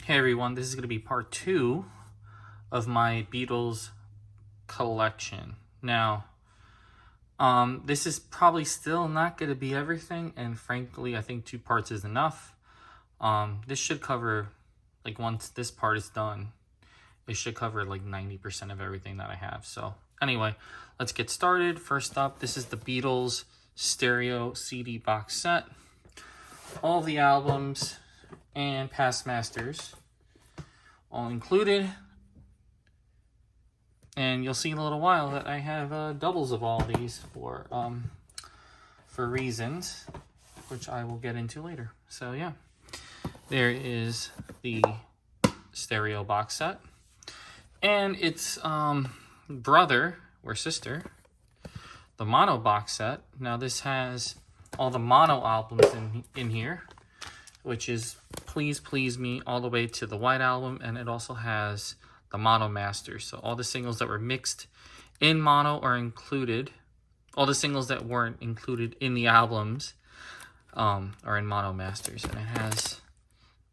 Hey everyone, this is going to be part 2 of my Beatles collection. Now, this is probably still not going to be everything, and frankly, I think 2 parts is enough. This should cover, like once this part is done, it should cover like 90% of everything that I have. So anyway, let's get started. First up, this is the Beatles stereo CD box set. All the albums and past masters all included, and you'll see in a little while that I have doubles of all these for reasons which I will get into later. So yeah, there is the stereo box set and its brother or sister, the mono box set. Now this has all the mono albums in here, which is Please Please Me all the way to the White Album, and it also has the mono masters. So all the singles that were mixed in mono are included. All the singles that weren't included in the albums are in mono masters, and it has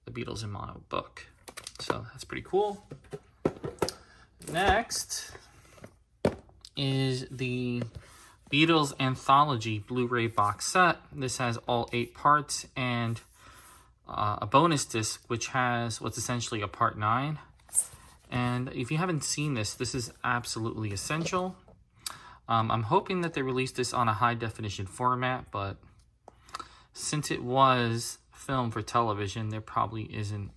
the Beatles in mono book. So that's pretty cool. Next is the Beatles Anthology Blu-ray box set. This has all 8 parts and a bonus disc, which has what's essentially a part 9. And if you haven't seen this, this is absolutely essential. I'm hoping that they release this on a high definition format, but since it was filmed for television, there probably isn't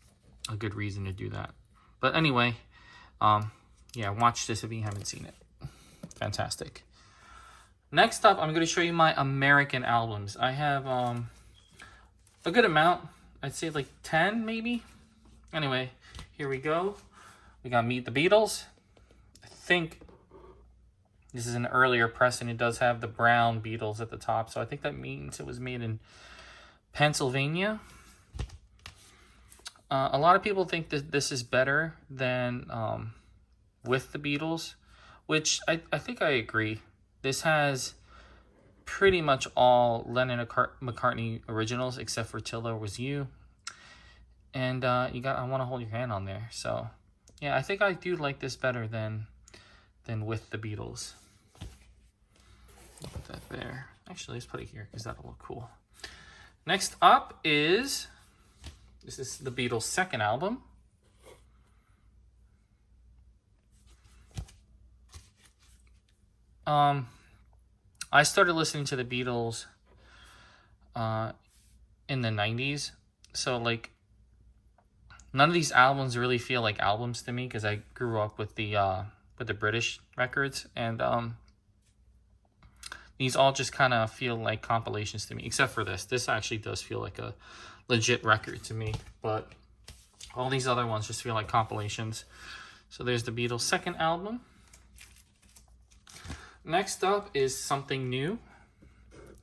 a good reason to do that. But anyway, yeah, watch this if you haven't seen it. Fantastic. Next up, I'm going to show you my American albums. I have a good amount. I'd say like 10 maybe. Anyway, here we go. We got Meet the Beatles. I think this is an earlier press, and it does have the brown Beatles at the top. So I think that means it was made in Pennsylvania. A lot of people think that this is better than With the Beatles, which I think I agree. This has pretty much all Lennon McCartney originals except for Till There Was You. And I Want to Hold Your Hand on there. So yeah, I think I do like this better than With the Beatles. Put that there. Actually, let's put it here because that'll look cool. Next up is, this is the Beatles' second album. I started listening to the Beatles in the 90s. So like none of these albums really feel like albums to me because I grew up with the British records, and these all just kind of feel like compilations to me, except for this. This actually does feel like a legit record to me, but all these other ones just feel like compilations. So there's the Beatles' second album. Next up is something new,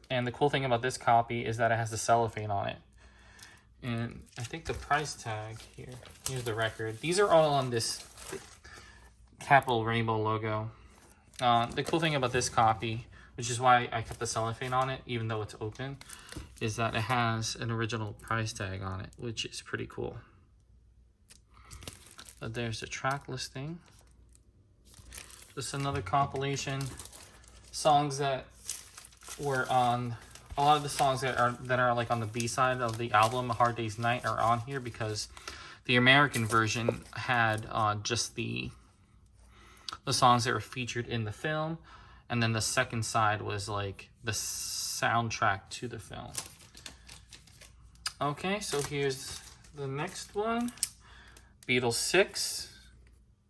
and the cool thing about this copy is that it has the cellophane on it. And I think the price tag here, here's the record. These are all on this capital rainbow logo. The cool thing about this copy, which is why I kept the cellophane on it, even though it's open, is that it has an original price tag on it, which is pretty cool. But there's the track listing. Just another compilation. Songs that were on, a lot of the songs that are like on the B-side of the album, A Hard Day's Night, are on here because the American version had just the songs that were featured in the film, and then the second side was like the soundtrack to the film. Okay, so here's the next one. Beatles 6.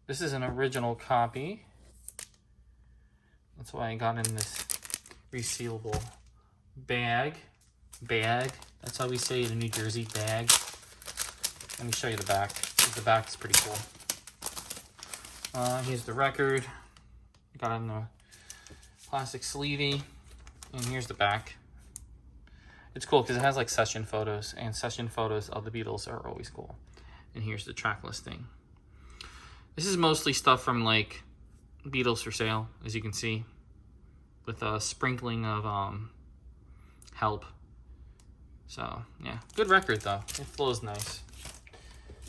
This is an original copy. That's why I got in this resealable bag. That's how we say it in New Jersey, bag. Let me show you the back. The back is pretty cool. Here's the record. Got it in the plastic sleevey. And here's the back. It's cool because it has like session photos, and session photos of the Beatles are always cool. And here's the track listing. This is mostly stuff from like Beatles for Sale, as you can see, with a sprinkling of Help. So yeah, good record though. It flows nice.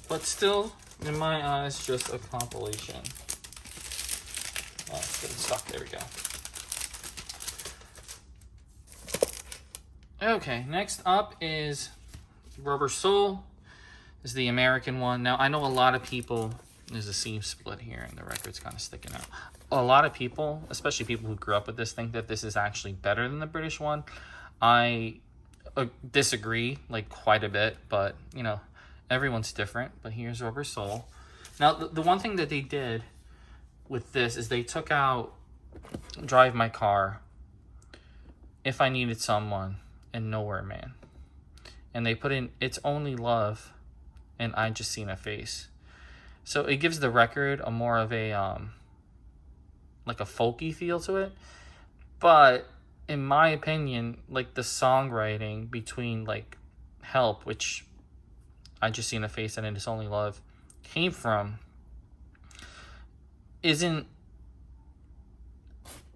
but still, in my eyes, just a compilation. Oh, it's getting stuck. There we go. Okay, next up is Rubber Soul. This is the American one. Now, I know a lot of people, there's a seam split here and the record's kind of sticking out. A lot of people, especially people who grew up with this, think that this is actually better than the British one. I disagree, like, quite a bit, but, you know, everyone's different. But here's Rubber Soul. Now, the one thing that they did with this is they took out Drive My Car, If I Needed Someone, and Nowhere Man. And they put in It's Only Love and I Just Seen a Face. So it gives the record a more of a like a folky feel to it. But in my opinion, like the songwriting between like Help, which I Just Seen a Face, and It's Only Love came from, isn't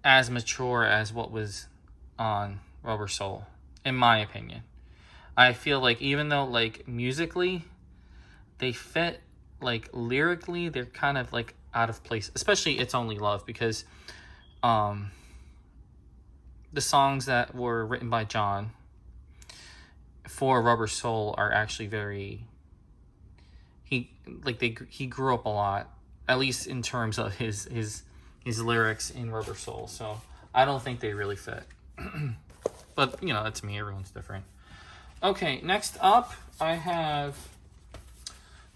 as mature as what was on Rubber Soul, in my opinion. I feel like even though like musically they fit, like lyrically they're kind of like out of place, especially It's Only Love, because the songs that were written by John for Rubber Soul are actually very, he grew up a lot, at least in terms of his lyrics in Rubber Soul. So I don't think they really fit. But you know, that's me, everyone's different. Okay, next up I have,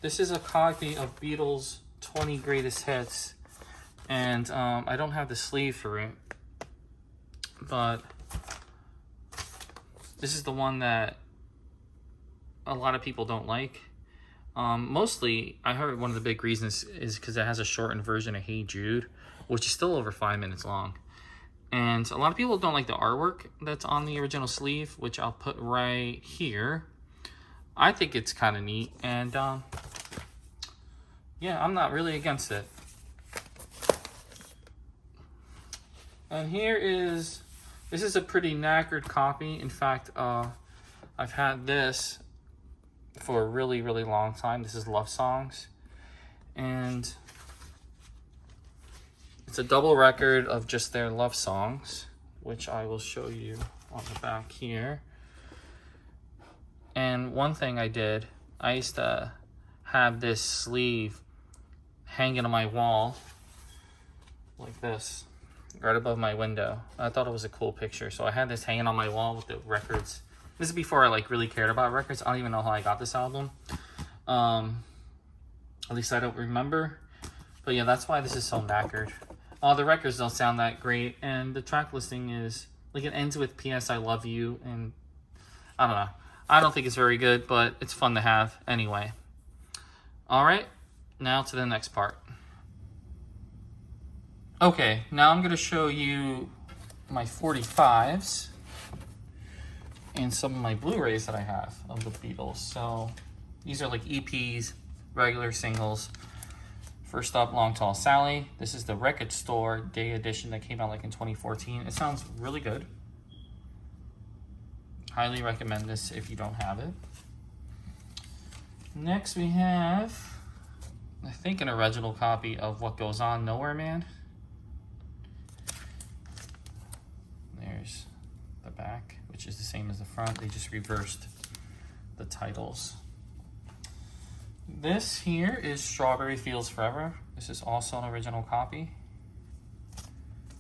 this is a copy of Beatles 20 Greatest Hits, and I don't have the sleeve for it, but this is the one that a lot of people don't like. Mostly, I heard one of the big reasons is because it has a shortened version of Hey Jude, which is still over 5 minutes long. And a lot of people don't like the artwork that's on the original sleeve, which I'll put right here. I think it's kind of neat, and yeah, I'm not really against it. And this is a pretty knackered copy. In fact, I've had this for a really, really long time. This is Love Songs, and it's a double record of just their love songs, which I will show you on the back here. And one thing I did, I used to have this sleeve hanging on my wall like this, right above my window. I thought it was a cool picture, so I had this hanging on my wall with the records. This is before I like really cared about records. I don't even know how I got this album. At least I don't remember. But yeah, that's why this is so knackered. The records don't sound that great, and the track listing is like, it ends with P.S. I love you, and I don't know. I don't think it's very good, but it's fun to have anyway. All right, now to the next part. Okay, now I'm going to show you my 45s and some of my Blu-rays that I have of the Beatles. So these are like EPs, regular singles. First up, Long Tall Sally. This is the Record Store Day Edition that came out like in 2014. It sounds really good. Highly recommend this if you don't have it. Next we have, I think, an original copy of What Goes On, Nowhere Man. There's the back, which is the same as the front. They just reversed the titles. This here is Strawberry Fields Forever. This is also an original copy,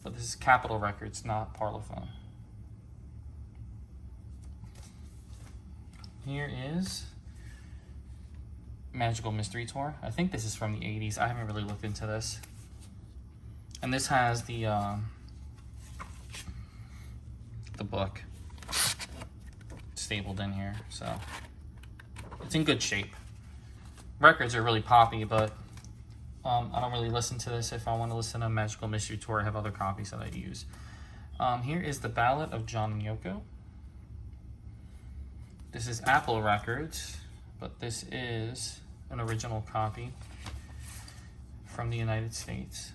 but this is Capitol Records, not Parlophone. Here is Magical Mystery Tour. I think this is from the 80s. I haven't really looked into this. And this has the book stapled in here, so it's in good shape. Records are really poppy, but I don't really listen to this. If I want to listen to Magical Mystery Tour, I have other copies that I use. Here is the Ballad of John and Yoko. This is Apple Records, but this is an original copy from the United States.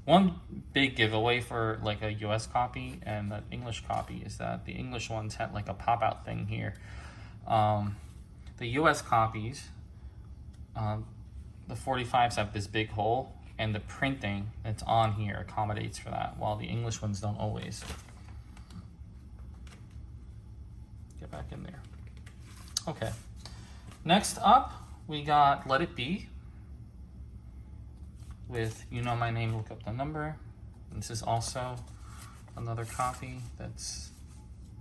One big giveaway for like a US copy and an English copy is that the English ones had like a pop-out thing here. The US copies the 45s have this big hole, and the printing that's on here accommodates for that, while the English ones don't always. Get back in there. Okay. Next up, we got Let It Be with You Know My Name, Look Up the Number. This is also another copy that's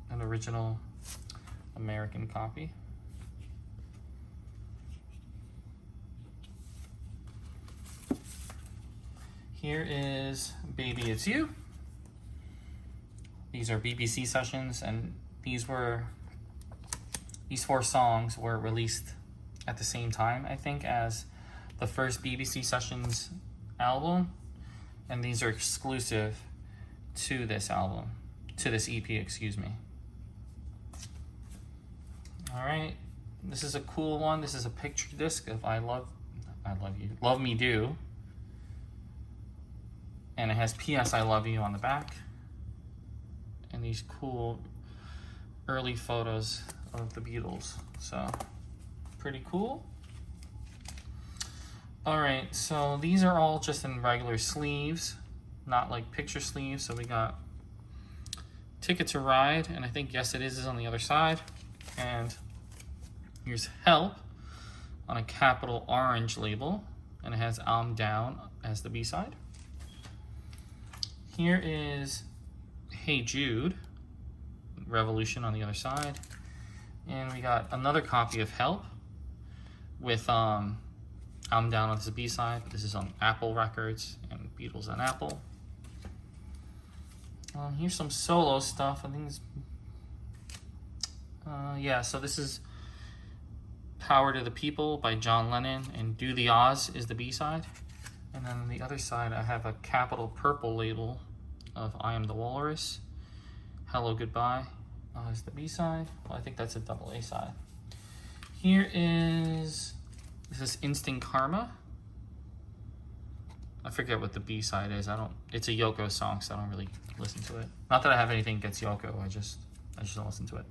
an original American copy. Here is Baby It's You. These are BBC sessions, and these 4 songs were released at the same time, I think, as the first BBC Sessions album, and these are exclusive to this album, to this EP, excuse me. All right, this is a cool one. This is a picture disc of I Love You, Love Me Do, and it has P.S. I Love You on the back, and these cool early photos of the Beatles. So pretty cool. All right, so these are all just in regular sleeves, not like picture sleeves. So we got Ticket to Ride, and I think Yes It Is on the other side. And here's Help on a capital orange label, and it has I'm Down as the B-side. Here is Hey Jude, Revolution on the other side. And we got another copy of Help with I'm Down on the B-side, but this is on Apple Records and Beatles on Apple. Here's some solo stuff. I think it's yeah, so this is Power to the People by John Lennon, and Do the Oz is the B-side. And then on the other side, I have a capital purple label of I Am the Walrus. Hello Goodbye is the B-side. Well, I think that's a double A side. Here is, this is Instant Karma. I forget what the B-side is. It's a Yoko song, so I don't really listen to it. Not that I have anything against Yoko, I just don't listen to it.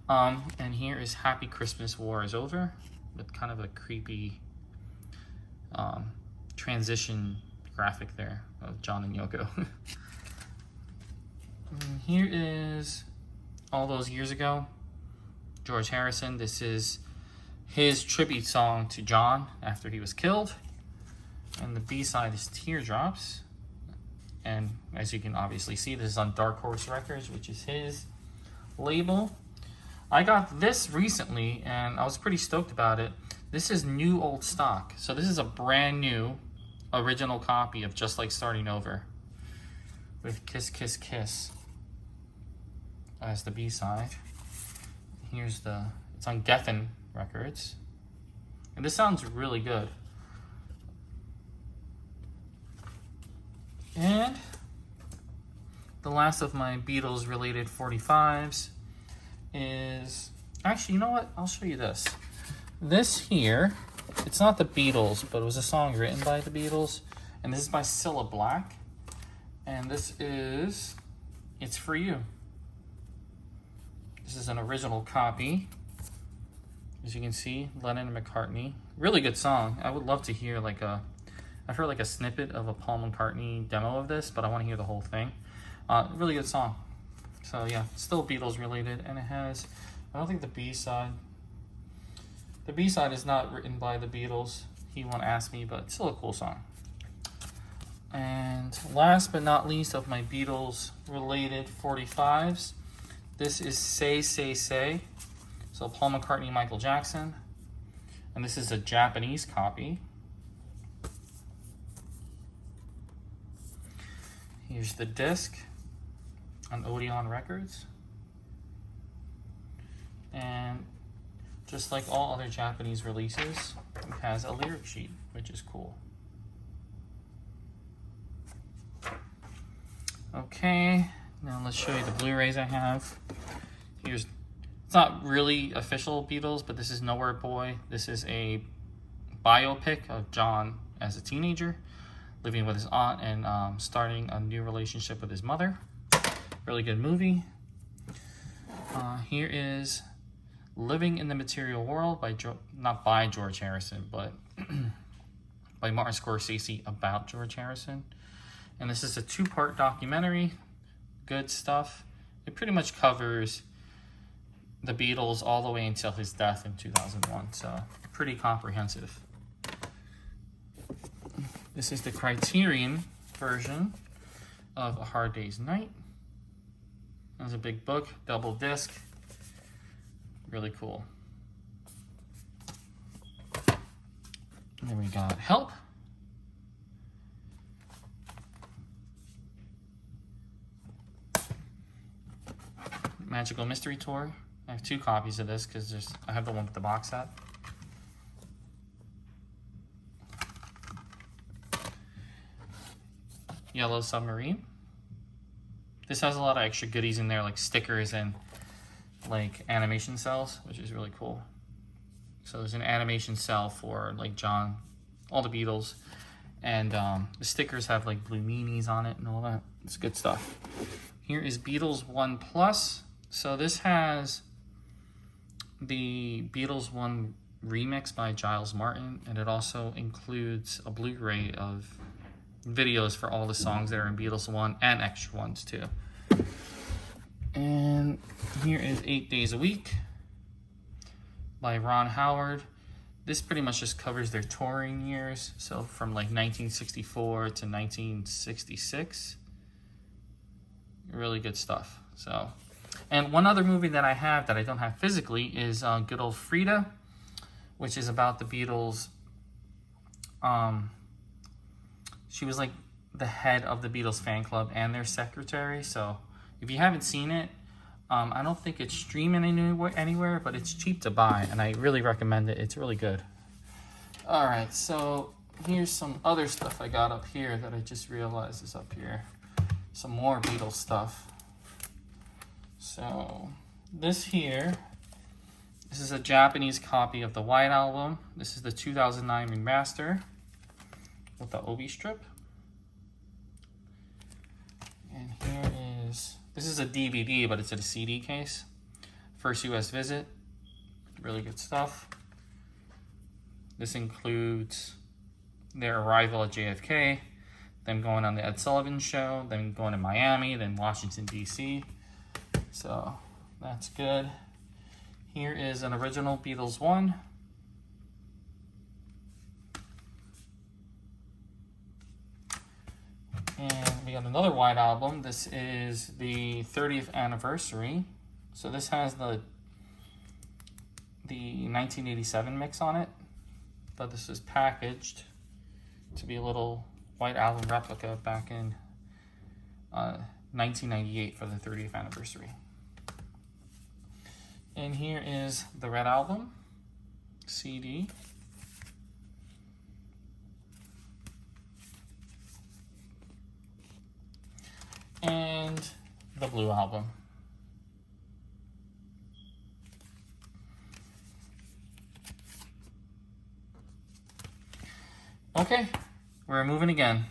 And here is Happy Christmas, War is Over, with kind of a creepy transition graphic there of John and Yoko. And here is All Those Years Ago, George Harrison. This is his tribute song to John after he was killed. And the B-side is Teardrops. And as you can obviously see, this is on Dark Horse Records, which is his label. I got this recently, and I was pretty stoked about it. This is new old stock. So this is a brand new original copy of Just Like Starting Over with Kiss Kiss Kiss as the B-side. Here's it's on Geffen Records. And this sounds really good. And the last of my Beatles related 45s is, actually, you know what? I'll show you this. This here, it's not the Beatles, but it was a song written by the Beatles. And this is by Cilla Black. And this is It's For You. This is an original copy. As you can see, Lennon and McCartney. Really good song. I would love to hear I've heard like a snippet of a Paul McCartney demo of this, but I want to hear the whole thing. Really good song. So yeah, still Beatles related, and it has, I don't think the B-side is not written by the Beatles. He won't ask me, but it's still a cool song. And last but not least of my Beatles related 45s, this is Say Say Say. So Paul McCartney, Michael Jackson. And this is a Japanese copy. Here's the disc on Odeon Records. And just like all other Japanese releases, it has a lyric sheet, which is cool. Okay, now let's show you the Blu-rays I have. It's not really official Beatles, but this is Nowhere Boy. This is a biopic of John as a teenager, living with his aunt and starting a new relationship with his mother. Really good movie. Here is Living in the Material World by not by George Harrison, but by Martin Scorsese about George Harrison. And this is a 2-part documentary. Good stuff. It pretty much covers the Beatles all the way until his death in 2001. So pretty comprehensive. This is the Criterion version of A Hard Day's Night. That's a big book, double disc. Really cool. And then we got Help. Magical Mystery Tour. I have 2 copies of this because I have the one with the box set. Yellow Submarine. This has a lot of extra goodies in there, like stickers and like animation cells, which is really cool. So there's an animation cell for like John, all the Beatles, and the stickers have like blue meanies on it and all that. It's good stuff. Here is Beatles 1 Plus. So this has the Beatles 1 remix by Giles Martin, and it also includes a Blu-ray of videos for all the songs that are in Beatles 1 and extra ones too. And here is 8 Days a Week by Ron Howard. This pretty much just covers their touring years. So from like 1964 to 1966. Really good stuff. So, and one other movie that I have that I don't have physically is Good Old Frida, which is about the Beatles. She was like the head of the Beatles fan club and their secretary. So if you haven't seen it, I don't think it's streaming anywhere, but it's cheap to buy, and I really recommend it. It's really good. All right, so here's some other stuff I got up here that I just realized is up here. Some more Beatles stuff. So this is a Japanese copy of the White Album. This is the 2009 remaster with the Obi strip. And here this is a DVD, but it's in a CD case. First US Visit, really good stuff. This includes their arrival at JFK, them going on the Ed Sullivan Show, them going to Miami, then Washington, D.C. So that's good. Here is an original Beatles 1. And we got another White Album. This is the 30th anniversary. So this has the 1987 mix on it. But this is packaged to be a little White Album replica back in 1998 for the 30th anniversary. And here is the Red Album CD. And the Blue Album. Okay, we're moving again.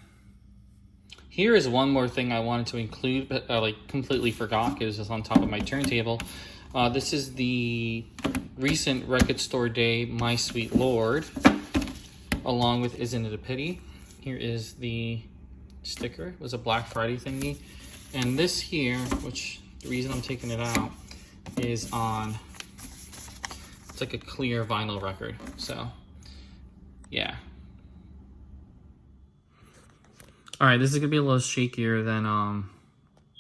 Here is one more thing I wanted to include, but I completely forgot because it's on top of my turntable. This is the recent Record Store Day My Sweet Lord, along with Isn't It a Pity. Here is the sticker. It was a Black Friday thingy. And this here, which the reason I'm taking it out, is it's like a clear vinyl record. So, yeah. All right, this is gonna be a little shakier than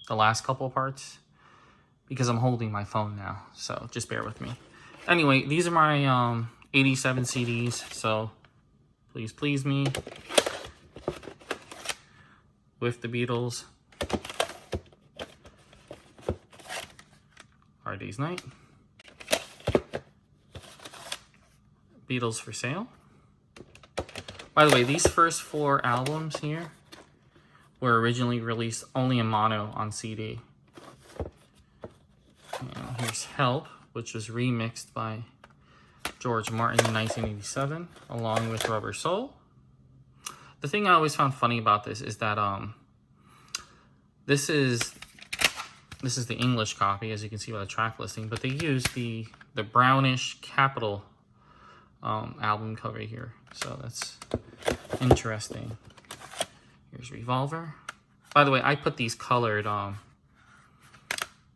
the last couple parts because I'm holding my phone now. So just bear with me. Anyway, these are my 87 CDs. So please please me with the Beatles. Hard Day's Night. Beatles for Sale. By the way, these first 4 albums here were originally released only in mono on CD. And here's Help, which was remixed by George Martin in 1987, along with Rubber Soul. The thing I always found funny about this is that this is the English copy, as you can see by the track listing, but they used the the brownish Capitol album cover here. So that's interesting. Here's Revolver. By the way, I put these colored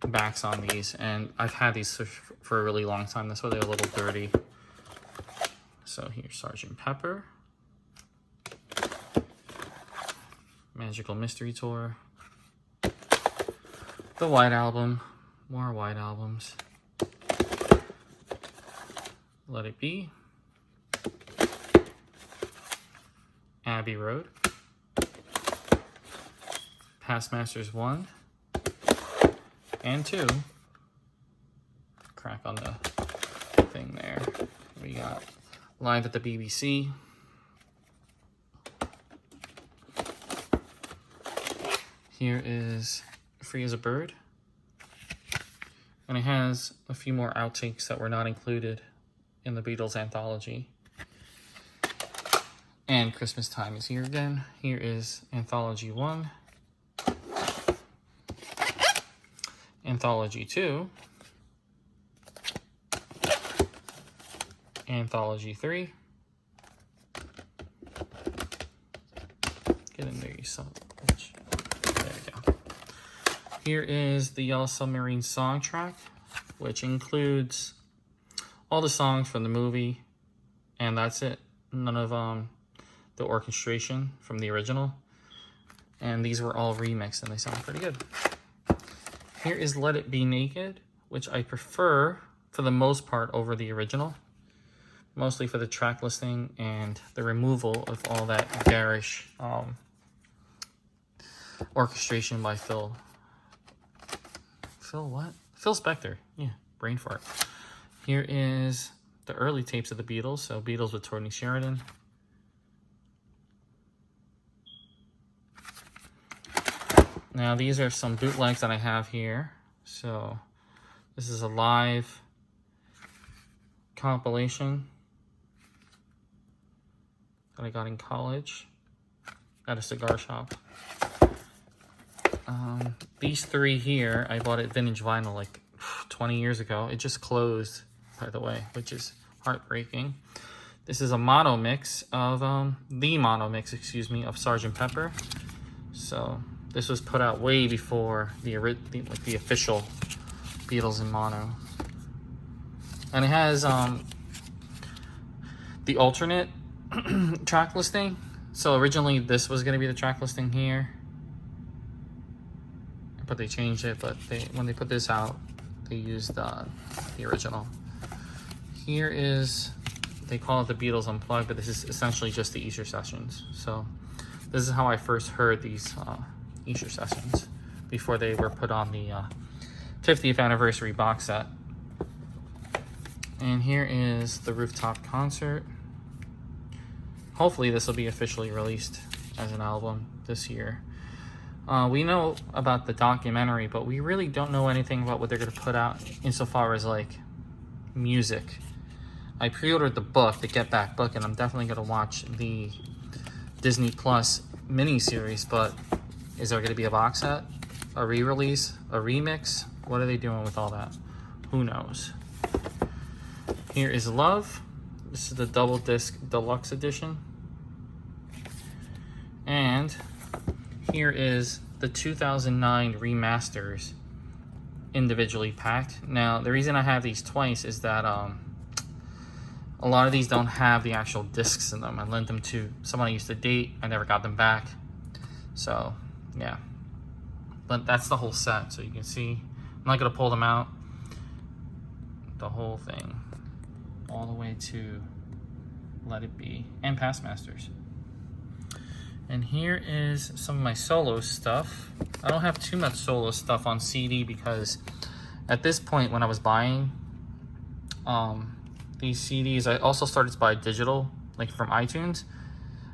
backs on these, and I've had these for a really long time. That's why they're a little dirty. So here's Sgt. Pepper. Magical Mystery Tour. The White Album. More White Albums. Let It Be. Abbey Road. Past Masters 1 and 2. Crack on the thing there. We got Live at the BBC. Here is Free as a Bird. And it has a few more outtakes that were not included in the Beatles anthology. And Christmas Time is here again. Here is Anthology 1. Anthology 2. Anthology 3. Get in there, you son of a bitch. There we go. Here is the Yellow Submarine song track, which includes all the songs from the movie, and that's it. None of the orchestration from the original. And these were all remixed, and they sound pretty good. Here is Let It Be Naked, which I prefer for the most part over the original. Mostly for the track listing and the removal of all that garish orchestration by Phil. Phil what? Phil Spector. Yeah, brain fart. Here is the early tapes of the Beatles. So Beatles with Tony Sheridan. Now these are some bootlegs that I have here. So this is a live compilation that I got in college at a cigar shop. These three here, I bought at Vintage Vinyl like 20 years ago. It just closed, by the way, which is heartbreaking. This is a mono mix of, the mono mix, excuse me, of Sgt. Pepper. So this was put out way before the official Beatles in mono. And it has the alternate track listing. So originally this was going to be the track listing here, but they changed it. But when they put this out, they used the original. Here is, they call it the Beatles Unplugged, but this is essentially just the Easter sessions. So this is how I first heard these Easter sessions before they were put on the 50th anniversary box set. And here is the Rooftop Concert. Hopefully this will be officially released as an album this year. We know about the documentary, but we really don't know anything about what they're going to put out insofar as like music. I pre-ordered the book, the Get Back book, and I'm definitely going to watch the Disney Plus mini-series, but is there going to be a box set, a re-release, a remix? What are they doing with all that? Who knows? Here is Love. This is the double disc deluxe edition. And here is the 2009 remasters individually packed. Now, the reason I have these twice is that a lot of these don't have the actual discs in them. I lent them to someone I used to date. I never got them back. So, yeah. But that's the whole set. So you can see, I'm not going to pull them out. The whole thing. All the way to Let It Be and Past Masters. And here is some of my solo stuff. I don't have too much solo stuff on CD because at this point when I was buying these CDs, I also started to buy digital, like from iTunes.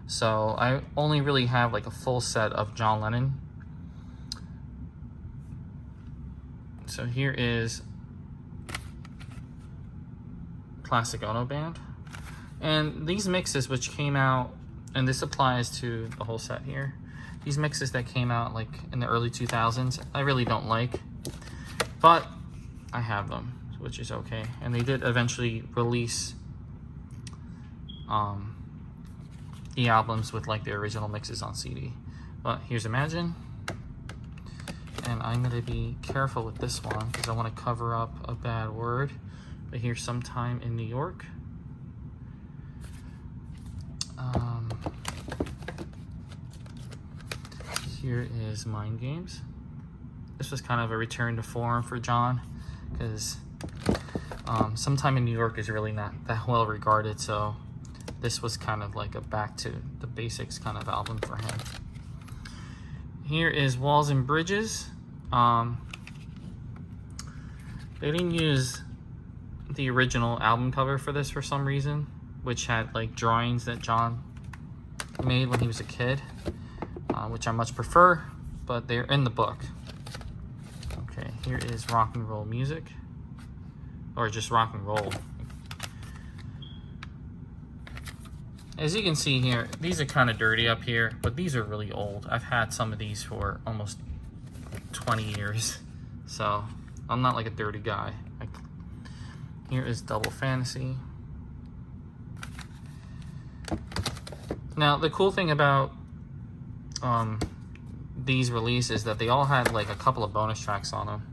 So I only really have like a full set of John Lennon. So here is Classic Ono Band. And these mixes which came out, and this applies to the whole set here, these mixes that came out like in the early 2000s, I really don't like, but I have them. which is okay. And they did eventually release the albums with like the original mixes on CD. But here's Imagine. And I'm gonna be careful with this one because I want to cover up a bad word. But here's Sometime in New York. Here is Mind Games. This was kind of a return to form for John because Sometime in New York is really not that well regarded, so this was kind of like a back to the basics kind of album for him. Here is Walls and Bridges. They didn't use the original album cover for this for some reason, which had like drawings that John made when he was a kid, which I much prefer, but they're in the book. Okay, here is Rock and Roll Music, or just Rock and Roll. As you can see here, these are kind of dirty up here, but these are really old. I've had some of these for almost 20 years, so I'm not like a dirty guy. Here is Double Fantasy. Now, the cool thing about these releases that they all had like a couple of bonus tracks on them.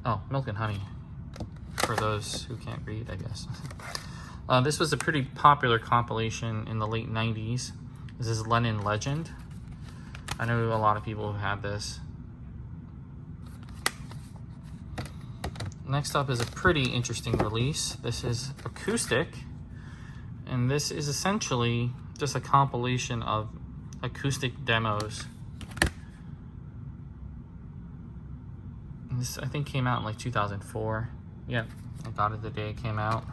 Oh, Milk and Honey, for those who can't read, I guess. This was a pretty popular compilation in the late 90s. This is Lennon Legend. I know a lot of people who had this. Next up is a pretty interesting release. This is acoustic, and this is essentially just a compilation of acoustic demos. And this, I think, came out in like 2004. Yeah, I got it the day it came out.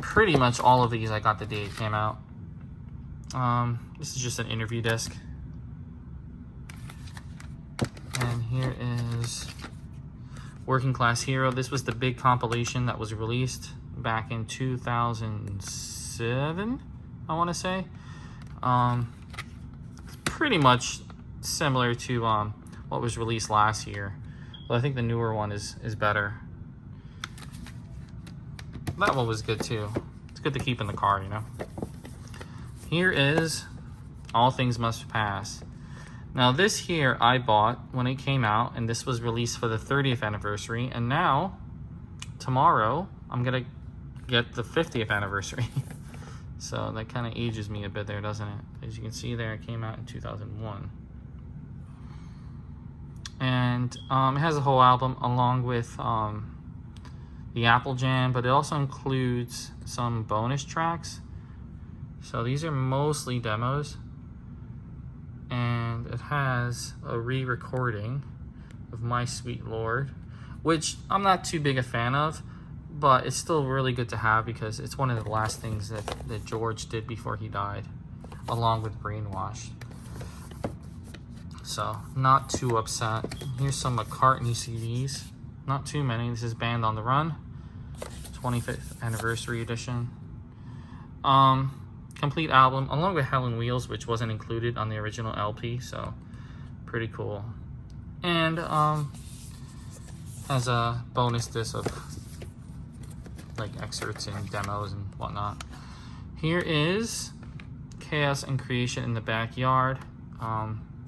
Pretty much all of these I got the day it came out. This is just an interview disc. And here is Working Class Hero. This was the big compilation that was released back in 2007, I want to say. It's pretty much similar to what was released last year, but I think the newer one is better. That one was good too. It's good to keep in the car, you know. Here is All Things Must Pass. Now this here I bought when it came out, and this was released for the 30th anniversary, and now tomorrow I'm gonna get the 50th anniversary. So that kind of ages me a bit there, doesn't it? As you can see there, it came out in 2001. And it has a whole album along with the Apple Jam, but it also includes some bonus tracks. So these are mostly demos. And it has a re-recording of My Sweet Lord, which I'm not too big a fan of, but it's still really good to have because it's one of the last things that George did before he died, along with Brainwashed. So, not too upset. Here's some McCartney CDs. Not too many. This is Band on the Run, 25th anniversary edition. Complete album, along with Hell on Wheels, which wasn't included on the original LP, so pretty cool. And has a bonus disc of like excerpts and demos and whatnot. Here is Chaos and Creation in the Backyard.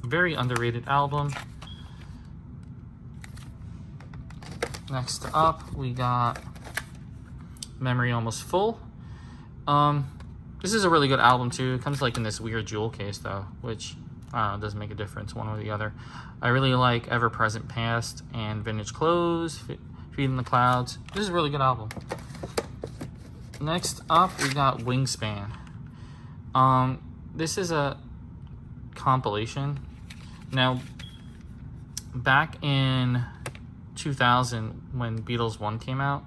Very underrated album. Next up, we got Memory Almost Full. This is a really good album too. It comes like in this weird jewel case though, which I don't know, doesn't make a difference one or the other. I really like Ever Present Past and Vintage Clothes, Feeding the Clouds. This is a really good album. Next up, we got Wingspan. This is a compilation. Now, back in 2000 when Beatles 1 came out,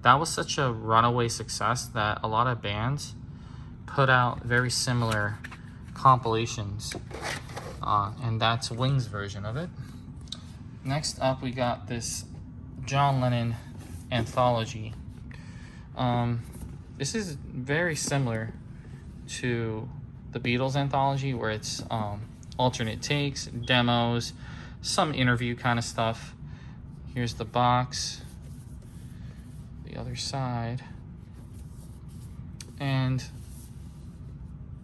that was such a runaway success that a lot of bands put out very similar compilations, and that's Wings' version of it. Next up, we got this John Lennon anthology. This is very similar to the Beatles anthology, where it's alternate takes, demos, some interview kind of stuff. Here's the box, the other side, and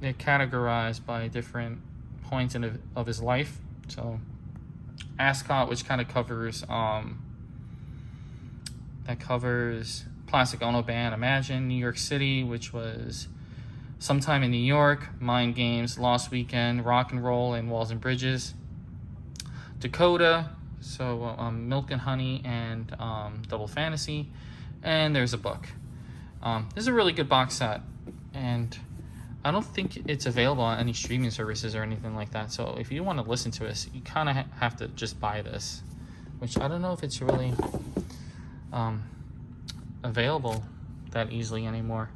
they're categorized by different points of his life. So Ascot, which kind of covers Plastic Ono Band, Imagine, New York City, which was Sometime in New York, Mind Games, Lost Weekend, Rock and Roll, and Walls and Bridges. Dakota, so Milk and Honey and Double Fantasy, and there's a book. This is a really good box set, and I don't think it's available on any streaming services or anything like that. So if you want to listen to this, you kind of have to just buy this, which I don't know if it's really available that easily anymore.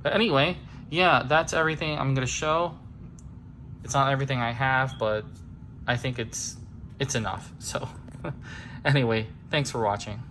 But anyway, yeah, that's everything I'm gonna show. It's not everything I have, but I think it's enough. So anyway, thanks for watching.